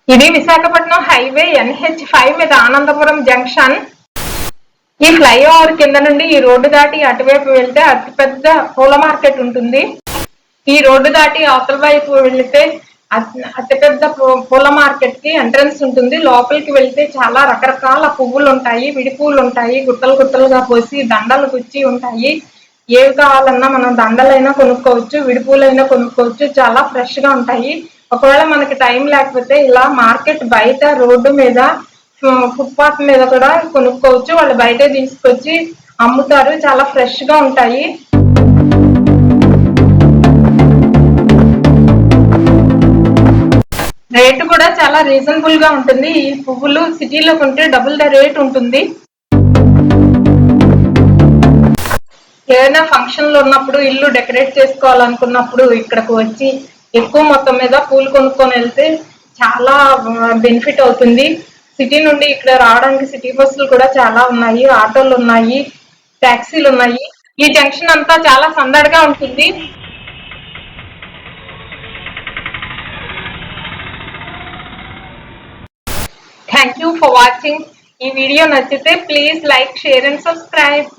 ఇది Visakhapatnam highway NH5 మీద Anandapuram junction. ఈ ఫ్లైఓవర్ కింద నుండి ఈ రోడ్డు దాటి అటువైపు వెళ్తే అతిపెద్ద పూల మార్కెట్ ఉంటుంది. ఈ రోడ్డు దాటి అవతల వైపు వెళ్తే అతిపెద్ద పూల మార్కెట్ కి ఎంట్రన్స్ ఉంటుంది. లోపలికి వెళ్తే చాలా రకరకాల పువ్వులు ఉంటాయి, విడి పువ్వులు ఉంటాయి, గుట్టలు గుట్టలుగా పోసి దండలు గుచ్చి ఉంటాయి. ఏవి కావాలన్నా మనం దండలైనా కొనుక్కోవచ్చు, విడి పూలైనా కొనుక్కోవచ్చు. చాలా ఫ్రెష్ గా ఉంటాయి. ఒకవేళ మనకి టైం లేకపోతే ఇలా మార్కెట్ బయట రోడ్డు మీద ఫుట్పాత్ మీద కూడా కొనుక్కోవచ్చు. వాళ్ళు బయటే తీసుకొచ్చి అమ్ముతారు. చాలా ఫ్రెష్ గా ఉంటాయి. రేటు కూడా చాలా రీజనబుల్ గా ఉంటుంది. ఈ పువ్వులు సిటీలో కొంటే డబుల్ ద రేట్ ఉంటుంది. ఏదైనా ఫంక్షన్లు ఉన్నప్పుడు ఇల్లు డెకరేట్ చేసుకోవాలనుకున్నప్పుడు ఇక్కడకు వచ్చి ఎక్కువ మొత్తం మీద పూలు కొనుక్కొని వెళ్తే చాలా బెనిఫిట్ అవుతుంది. సిటీ నుండి ఇక్కడ రావడానికి సిటీ బస్సులు కూడా చాలా ఉన్నాయి, ఆటోలు ఉన్నాయి, టాక్సీలు ఉన్నాయి. ఈ జంక్షన్ అంతా చాలా సందడిగా ఉంటుంది. Thank you for watching. ఈ వీడియో నచ్చితే please like, share and subscribe.